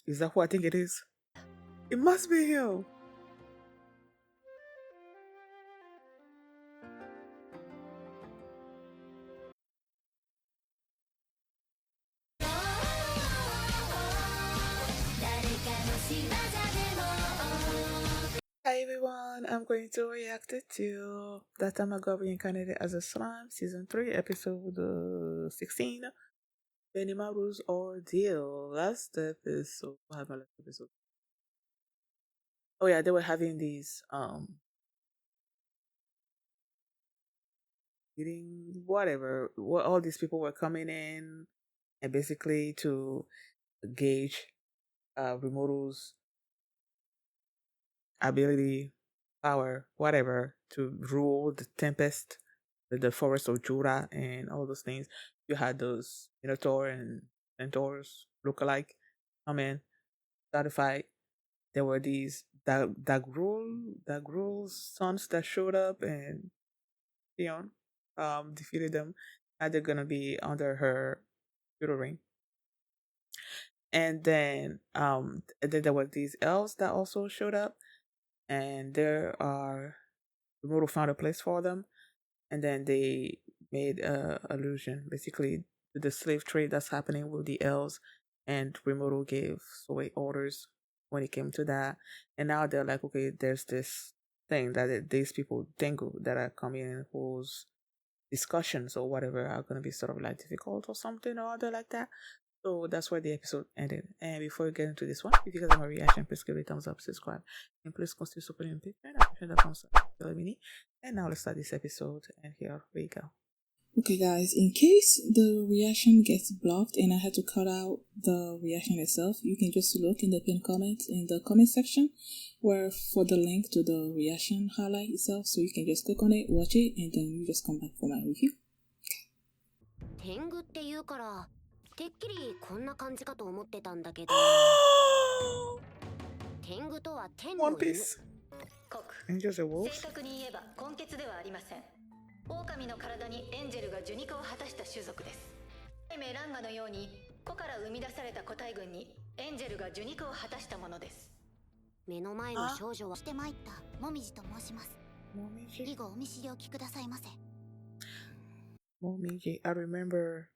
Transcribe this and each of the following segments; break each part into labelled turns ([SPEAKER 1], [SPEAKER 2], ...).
[SPEAKER 1] Is that who I think it is? It must be him. Hi everyone, I'm going to react to That Time I Got Reincarnated as a Slime, Season 3, Episode 16, Benimaru's Ordeal. Last episode, what happened last episode? Oh yeah, they were having these, eating, whatever, all these people were coming in, and basically to gauge Rimoro's ability, power, whatever, to rule the tempest, the forest of Jura, and all those things. You had those Minotaur and Centaurs look-alike come in, start a fight. There were these Dagrul's sons that showed up and defeated them. Now they're gonna be under her tutoring. And then there were these elves that also showed up, and Rimuru found a place for them, and then they made a allusion basically to the slave trade that's happening with the elves, and Rimuru gave away orders when it came to that, and now they're like, okay, there's this thing that these people Tengu that are coming in, whose discussions or whatever are going to be sort of like difficult or something or other like that. So that's where the episode ended. And before we get into this one, if you guys have a reaction, please give it a thumbs up, subscribe, and please consider supporting me. I appreciate that thumbs up. And now let's start this episode. And here we go.
[SPEAKER 2] Okay guys, in case the reaction gets blocked and I had to cut out the reaction itself, you can just look in the pinned comment in the comment section where for the link to the reaction highlight itself, so you can just click on it, watch it, and then you just come back for my review.
[SPEAKER 3] 天狗って言うからてっきりこんな感じかと思ってたんだけど天狗とは天の
[SPEAKER 1] One Piece. Angels and wolves.
[SPEAKER 4] 正確に言えば根血ではありません。狼の体にエンジェルが受肉を果たした種族です。メランガのように子から生み出された個体群にエンジェルが受肉を果たしたものです。
[SPEAKER 3] 目の前の少女はして参ったもみじと申します。以後お見知りおきくださいませ。
[SPEAKER 1] Momiji, I remember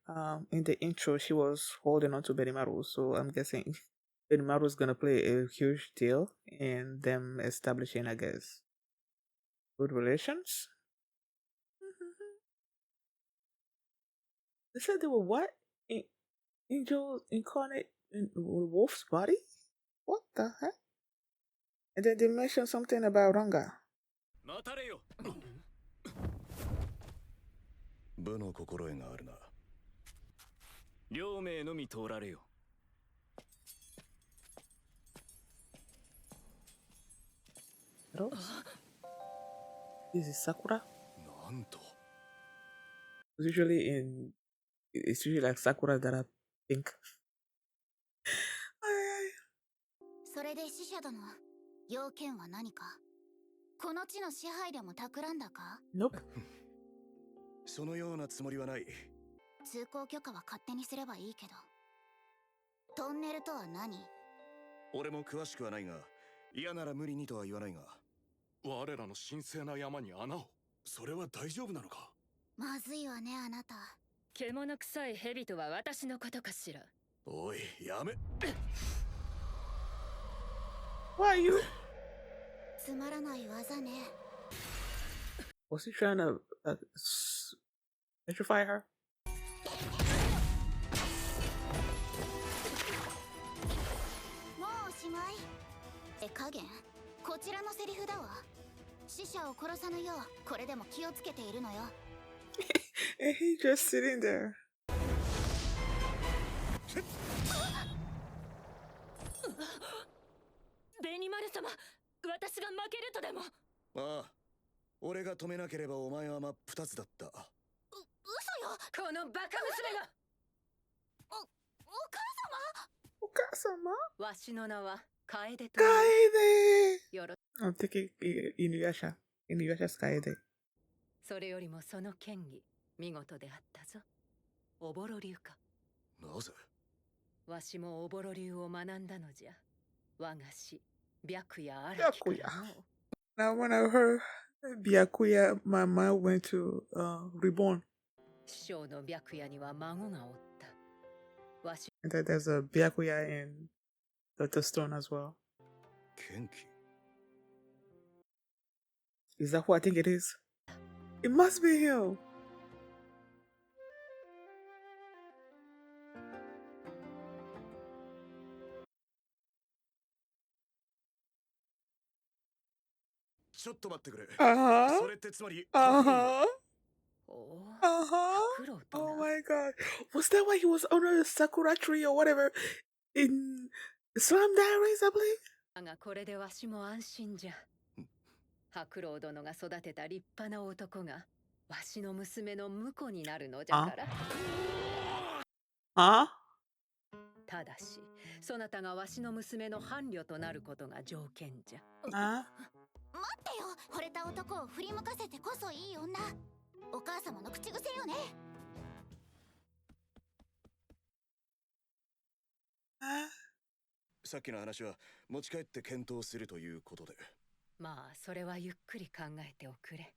[SPEAKER 1] in the intro she was holding on to Benimaru, so I'm guessing Benimaru's gonna play a huge deal in them establishing, I guess, good relations. They said they were what? Angel incarnate in wolf's body? What the heck? And then they mentioned something about Ranga.
[SPEAKER 5] 部の心得があるな。両名のみ通られよ。
[SPEAKER 1] This is Sakura?
[SPEAKER 5] なんと。
[SPEAKER 1] It's usually like Sakura that are pink.
[SPEAKER 3] それで死者殿、要件は何か？この地の支配でも企んだか？
[SPEAKER 1] Nope.
[SPEAKER 5] そのようなつもりはない。
[SPEAKER 3] 通行許可は勝手にすればいいけど。トンネルとは何？
[SPEAKER 5] 俺も詳しくはないが、嫌なら無理にとは言わないが。我らの神聖な山に穴を。それは大丈夫なのか？
[SPEAKER 3] まずいわね、あなた。
[SPEAKER 4] 獣臭い蛇とは私のことかしら。
[SPEAKER 5] おい、やめ。
[SPEAKER 1] Why are you?
[SPEAKER 3] つまらない技ね。
[SPEAKER 1] Was he trying to petrify her?
[SPEAKER 3] もうおしまい。手加減、こちらのセリフだわ。死者を殺さぬよう、これでも気をつけているのよ。
[SPEAKER 1] And he just sitting there.
[SPEAKER 4] ベニマル様、私が負けるとでも。
[SPEAKER 5] ああ、俺が止めなければお前は真っ二つだった。
[SPEAKER 3] 嘘よ。
[SPEAKER 4] このバカ娘が。
[SPEAKER 3] お母様。
[SPEAKER 1] お母様？
[SPEAKER 4] わしの名は楓と。
[SPEAKER 1] Kaede!
[SPEAKER 4] よろ。
[SPEAKER 1] I'm thinking Inuyasha. Inuyasha's Kaede.
[SPEAKER 4] それよりもその剣技、見事であったぞ。おぼろ流か。
[SPEAKER 5] なぜ？
[SPEAKER 6] わしもおぼろ流を学んだのじゃ。我が師、白夜荒木からの。
[SPEAKER 1] Now, when I heard Byakuya, my mind went to Reborn.
[SPEAKER 6] 師匠の白夜には孫がおった。わし
[SPEAKER 1] And that there's a Byakuya in the stone as well.
[SPEAKER 5] 剣気。
[SPEAKER 1] Is that who I think it is? It must be him. Uh-huh.
[SPEAKER 5] それってつまり、
[SPEAKER 1] Uh-huh.
[SPEAKER 6] おお、
[SPEAKER 1] Uh-huh.
[SPEAKER 6] 黒と
[SPEAKER 1] Oh
[SPEAKER 6] な。
[SPEAKER 1] my god. Was that why he was under the Sakura tree or whatever in Slum Diaries, I believe?
[SPEAKER 6] だがこれでわしも安心じゃ。白老殿が育てた立派な男がわしの娘の婿になるのじゃから。
[SPEAKER 1] Huh?
[SPEAKER 6] ただし、そなたがわしの娘の伴侶となることが条件じゃ。
[SPEAKER 1] Huh?
[SPEAKER 3] 待ってよ、惚れた男を振り向かせてこそいい女。お母様の口癖よね。
[SPEAKER 5] さっきの話は持ち帰って検討するということで。
[SPEAKER 6] まあそれはゆっくり考えておくれ。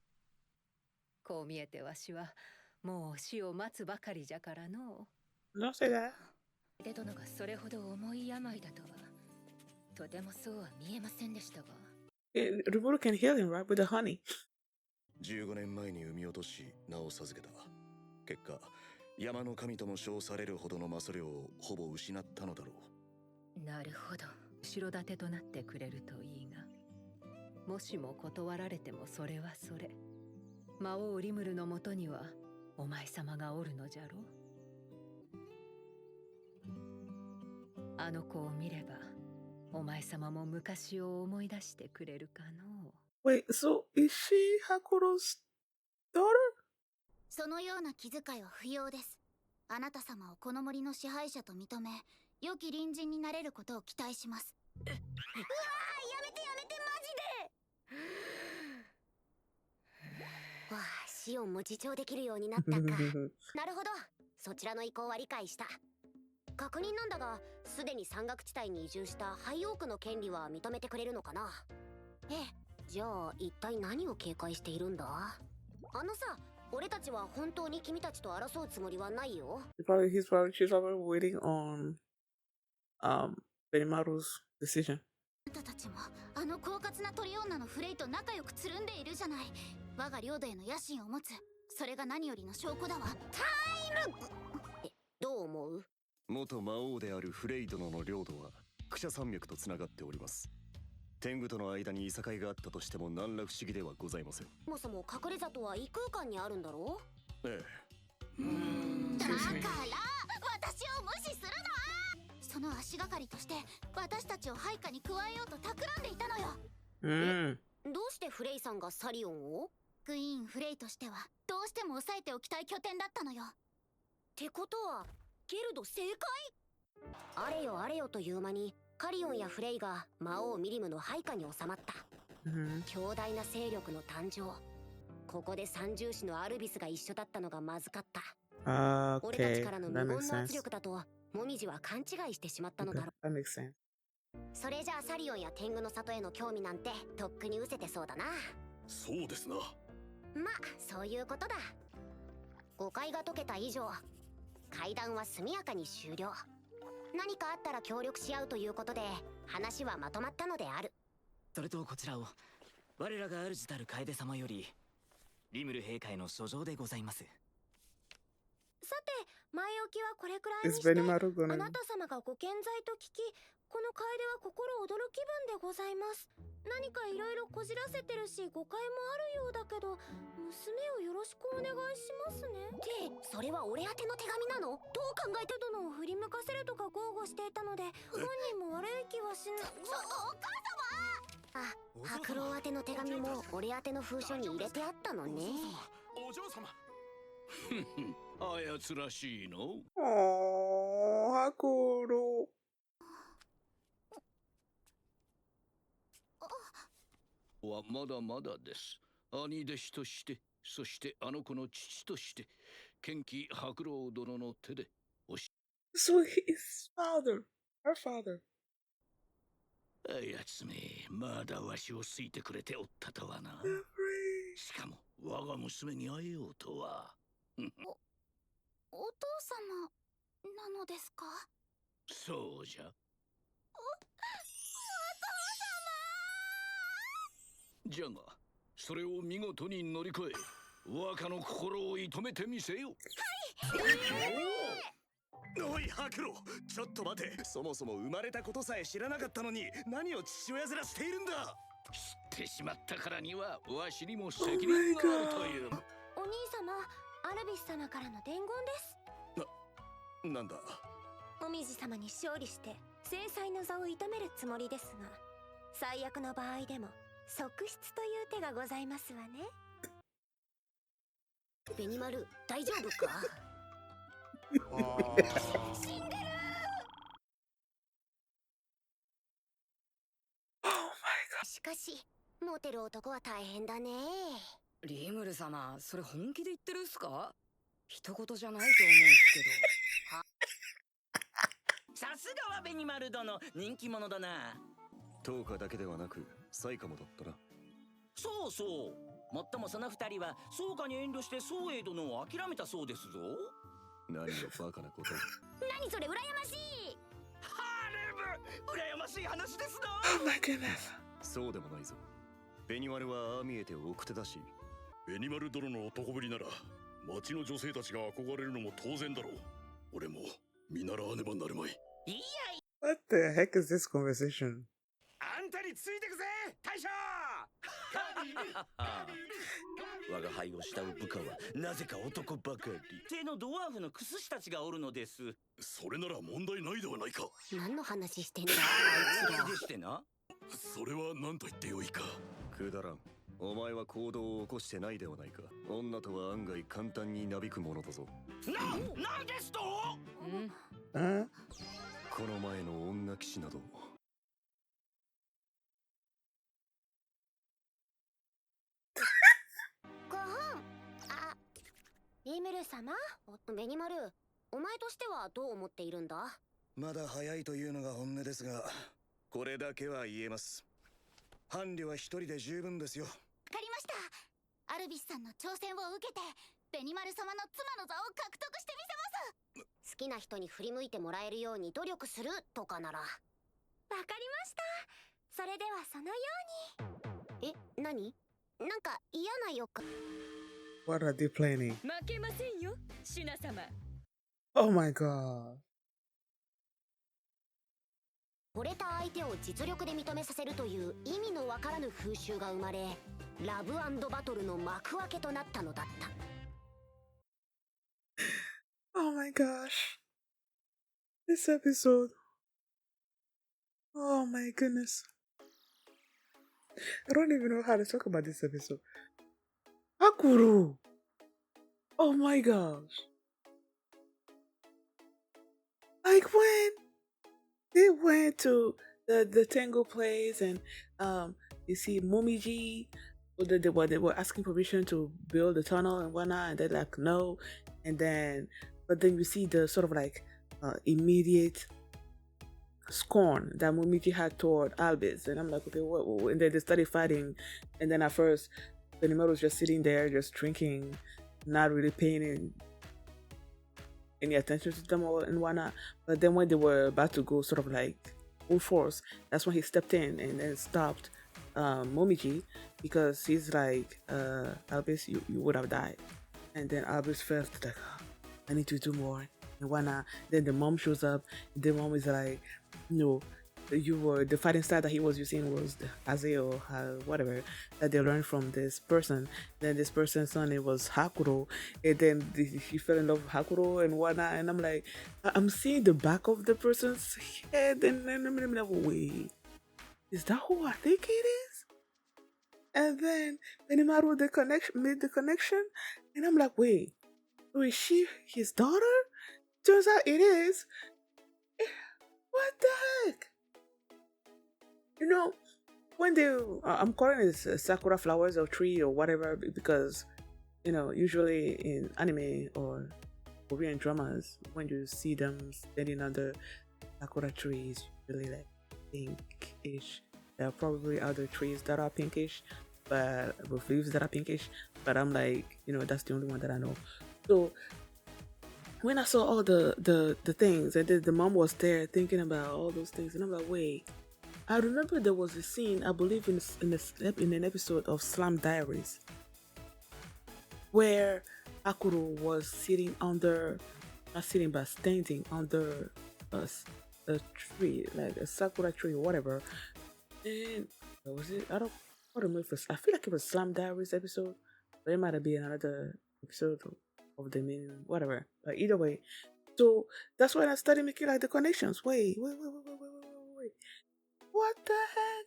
[SPEAKER 6] こう見えてわしはもう死を待つばかりじゃからの。
[SPEAKER 1] Don't say that.
[SPEAKER 7] で殿がそれほど重い病だとはとてもそうは見えませんでしたが。
[SPEAKER 1] Rimuru can heal him, right? With the honey.
[SPEAKER 5] 15年前に産み落とし名を授けた。結果、山の神とも称されるほどの魔素量をほぼ失ったのだろう。
[SPEAKER 6] なるほど。後ろ盾となってくれるといいが、もしも断られてもそれはそれ。魔王リムルのもとにはお前様がおるのじゃろう。あの子を見ればお前様も昔を思い出してくれるかのう。
[SPEAKER 1] Wait, so is she Hakuro's daughter?
[SPEAKER 3] そのような気遣いは不要です。あなた様をこの森の支配者と認め、良き隣人になれることを期待します。うわー、やめてやめて、マジで。
[SPEAKER 7] わあ、シオンも自重できるようになったか。なるほど、そちらの意向は理解した。確認なんだが、すでに山岳地帯に移住したハイオークの権利は認めてくれるのかな。ええ、じゃあ一体何を警戒しているんだ。あのさ、俺たちは本当に君たちと争うつもりはないよ。
[SPEAKER 1] She's probably waiting on Benimaru's decision.
[SPEAKER 3] あなたたちもあの狡猾な鳥女のフレイと仲良くつるんでいるじゃない。我が領土への野心を持つ、それが何よりの証拠だわ。タイム。
[SPEAKER 7] どう思う？
[SPEAKER 5] 元魔王であるフレイ殿の領土はクシャ山脈とつながっております。天狗との間にいさかいがあったとしても何ら不思議ではございません。
[SPEAKER 7] そもそも隠れ里は異空間にあるんだろう。
[SPEAKER 5] ええ。
[SPEAKER 3] だから私を無視するな。その足がかりとして私たちを配下に加えようと企んでいたのよ。
[SPEAKER 7] どうしてフレイさんがサリオンを？
[SPEAKER 3] クイーンフレイとしてはどうしても抑えておきたい拠点だったのよ。
[SPEAKER 7] ってことはゲルド正解？あれよあれよという間にカリオンやフレイが魔王ミリムの配下に収まった。強大な勢力の誕生。ここで三獣士のアルビスが一緒だったのがまずかった。俺たちからの無言の圧力だとモミジは勘違いしてしまったのだろう。それじゃあサリオンや天狗の里への興味なんてとっくに失せてそうだな。
[SPEAKER 5] そうですな。
[SPEAKER 7] まあそういうことだ。誤解が解けた以上会談は速やかに終了。何かあったら協力し合うということで話はまとまったのである。
[SPEAKER 8] それとこちらを我らが主たる楓様よりリムル陛下への書状でございます。
[SPEAKER 7] さて前置きはこれくらいにして、あなた様がご健在と聞き、この楓は心躍る気分でございます。何かいろいろこじらせてるし誤解もあるようだけど、娘をよろしくお願いしますね。ってそれは俺宛ての手紙なの？どう考えて殿を振り向かせるとか豪語していたので本人も悪い気はしない。
[SPEAKER 3] お母
[SPEAKER 7] 様。あ、白老宛ての手紙も俺宛ての封書に入れてあったのね。
[SPEAKER 5] お嬢様。
[SPEAKER 9] あやつらしいの。
[SPEAKER 1] Hakurou.
[SPEAKER 9] はまだまだです。兄弟子として、そしてあの子の父として、剣気白老殿の手で
[SPEAKER 1] So his father, her father.
[SPEAKER 9] あやつめ、まだわしを好いてくれておったとはな。しかも我が娘に会えようとは。
[SPEAKER 3] お父様なのですか？
[SPEAKER 9] そうじゃ。じゃが、それを見事に乗り越え、若の心を射止めてみせよ。
[SPEAKER 5] おいハクロ、ちょっと待て。そもそも生まれたことさえ知らなかったのに何を父親面しているんだ。
[SPEAKER 9] 知ってしまったからにはわしにも責任があるという。
[SPEAKER 7] お兄様、アルビス様からの伝言です。
[SPEAKER 5] なんだ。
[SPEAKER 7] もみじ様に勝利して制裁の座を射止めるつもりですが、最悪の場合でも側室という手がございますわね。ベニマル、大丈夫か？死んでる。しかしモテる男は大変だね。
[SPEAKER 10] リムル様、それ本気で言ってるっすか？一言じゃないと思うんすけ
[SPEAKER 8] ど。さすがはベニマル殿、人気者だな。
[SPEAKER 5] トーカだけではなくサイカもだったな。
[SPEAKER 8] そうそう。もっともその二人は宗家に遠慮して宗英殿を諦めたそうですぞ。
[SPEAKER 5] 何をバカなこと。
[SPEAKER 7] 何それ、羨ましい。
[SPEAKER 8] ハレム、羨ましい話ですな。
[SPEAKER 1] Oh my goodness。
[SPEAKER 5] そうでもないぞ。ベニマルはああ見えて奥手だし。
[SPEAKER 11] ベニマル殿の男ぶりなら町の女性たちが憧れるのも当然だろう。俺も見習わねばなるまい。
[SPEAKER 8] いやい。
[SPEAKER 1] What the heck is this conversation?
[SPEAKER 12] あんたについてくぜ大将。
[SPEAKER 8] 我が輩を慕う部下はなぜか男ばかり。手のドワーフのクスシたちがおるのです。
[SPEAKER 11] それなら問題ないではないか。
[SPEAKER 7] 何の話してんだ
[SPEAKER 8] あいつらでしてな。
[SPEAKER 11] それは何と言ってよいか。
[SPEAKER 5] くだらん。お前は行動を起こしてないではないか。女とは案外簡単になびくものだぞ。
[SPEAKER 8] なんですと？
[SPEAKER 5] この前の女騎士など。
[SPEAKER 7] ご本。あ、リムル様、ベニマル、お前としてはどう思っているんだ？
[SPEAKER 5] まだ早いというのが本音ですが、これだけは言えます。伴侶は一人で十分ですよ。
[SPEAKER 3] わかりました。アルビスさんの挑戦を受けてベニマル様の妻の座を獲得してみせます。
[SPEAKER 7] 好きな人に振り向いてもらえるように努力するとかなら。わかりました。それではそのように。何？なんか嫌な予感。
[SPEAKER 1] What are they planning?
[SPEAKER 6] 負けませんよ、シュナ様。
[SPEAKER 1] Oh my god.
[SPEAKER 7] 惚れた相手を実力で認めさせるという意味のわからぬ風習が生まれ、ラブ&バトルの幕開けとなったのだった。
[SPEAKER 1] Oh my gosh. This episode. Oh my goodness. I don't even know how to talk about this episode. Hakurou. Oh my gosh. Like when they went to the tango place and you see Momiji, they were asking permission to build a tunnel and whatnot, and they're like no, and then but then you see the sort of like immediate scorn that Momiji had toward Albus, and I'm like, okay, what? And then they started fighting, and then at first Benimaru was just sitting there, just drinking, not really paying any attention to them and whatnot. But then when they were about to go sort of like full force, that's when he stepped in and then stopped Momiji, because he's like, Albus, you would have died. And then Albus felt like, oh, I need to do more and whatnot. Then the mom shows up, and the mom is like, no, the fighting style that he was using was the Azeo, whatever, that they learned from this person. Then this person's son, it was Hakurou, and then he fell in love with Hakurou and whatnot. And I'm like, I'm seeing the back of the person's head, and then I'm like, wait, is that who I think it is? And then Benimaru made the connection, and I'm like, wait, so is she his daughter? Turns out it is. What the heck? You know, when I'm calling it sakura flowers or tree or whatever, because, you know, usually in anime or Korean dramas, when you see them standing under sakura trees, really like pinkish. There are probably other trees that are pinkish, but with leaves that are pinkish. But I'm like, that's the only one that I know. So when I saw all the things, and then the mom was there thinking about all those things, and I'm like, wait. I remember there was a scene, I believe in an episode of Slam Diaries, where Hakurou was sitting under, not sitting, but standing under a tree, like a sakura tree or whatever. And what was it? I don't remember if I feel like it was Slam Diaries episode, but it might have been another episode of the main, whatever. But either way, so that's when I started making like the connections. Wait. What the heck?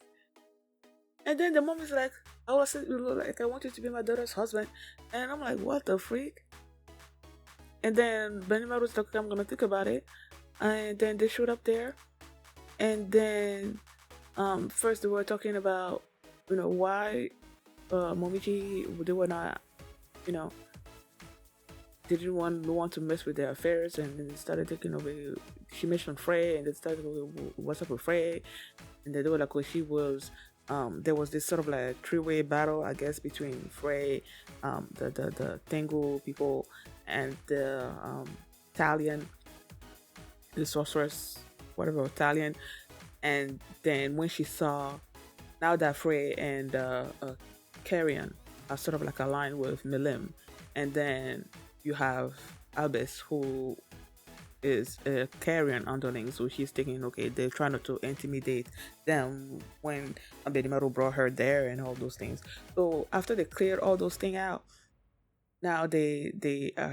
[SPEAKER 1] And then the mom is like, I want you to be my daughter's husband. And I'm like, what the freak? And then Benimaru was like, I'm gonna think about it. And then they showed up there. And then first they were talking about, why Momiji, they were not, they didn't want to mess with their affairs, and then they started taking over. She mentioned Frey, and they started, what's up with Frey? And then they were like, she was, there was this sort of like three-way battle, I guess, between Frey, the Tengu people, and the Italian, the sorceress, whatever, Italian. And then when she saw, now that Frey and Carrion are sort of like aligned with Milim, and then you have Albus, who is a Carrion underling, so she's thinking, okay, they're trying to intimidate them when Benimaru brought her there and all those things. So after they cleared all those things out, now they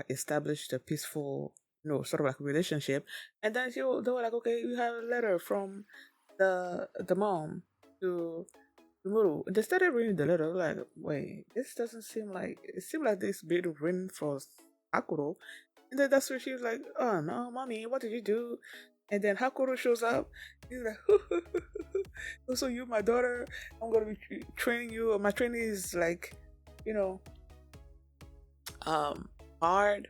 [SPEAKER 1] established a peaceful, sort of like relationship. And then they were like, okay, you have a letter from the mom to Muru. They started reading the letter, like, wait, this doesn't seem like, it seemed like this being written for Hakurou. And then that's when she was like, oh no, mommy, what did you do? And then Hakurou shows up. He's like, so you, my daughter, I'm going to be training you. My training is like, hard.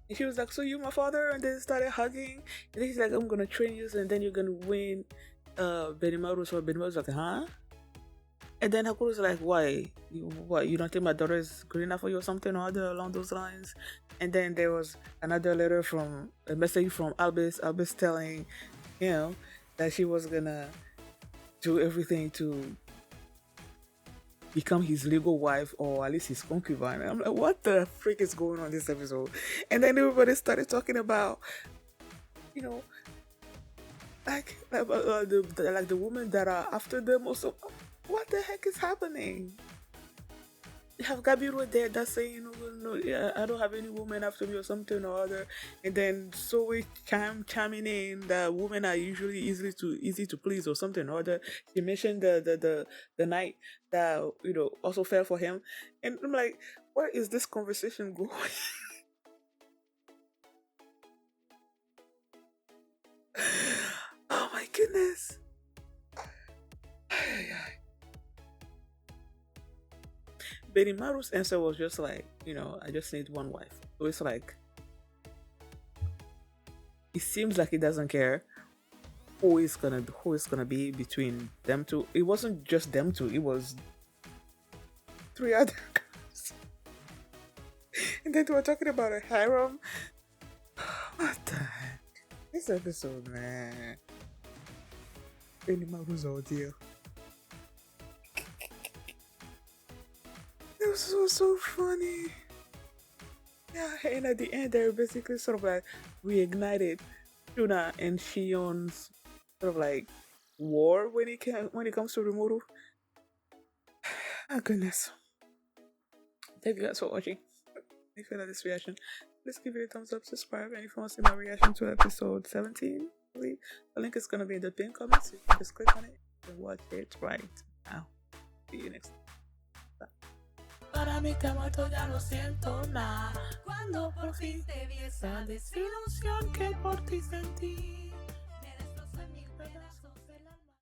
[SPEAKER 1] And she was like, so you, my father? And then started hugging. And then he's like, I'm going to train you, and then you're going to win Benimaru. So Benimaru's like, huh? And then Hakuru's like, why? You don't think my daughter is good enough for you or something or other along those lines? And then there was another letter a message from Albus telling him that she was gonna do everything to become his legal wife, or at least his concubine. And I'm like, what the freak is going on this episode? And then everybody started talking about, like the women that are after them also. What the heck is happening? You have Gabiru there that's saying, no, yeah, I don't have any woman after me or something or other. And then Zoe chiming in that women are usually easy to please or something or other. She mentioned the night that, also fell for him. And I'm like, where is this conversation going? Oh my goodness. Benimaru's answer was just like, I just need one wife. So it's like, it seems like he doesn't care who is gonna be between them two. It wasn't just them two, it was 3 other girls. And then they were talking about a harem. What the heck? This episode, man. Benimaru's ordeal. This was so funny. Yeah, and at the end, they're basically sort of like reignited Shuna and Shion's sort of like war when it comes to Rimuru. Oh goodness. Thank you guys for watching. If you like this reaction, please give it a thumbs up, subscribe, and if you want to see my reaction to episode 17, the link is gonna be in the pinned comments. You can just click on it and watch it right now. See you next time. Para mi camato ya no siento nada. Cuando por fin te vi esa desilusión que por ti sentí.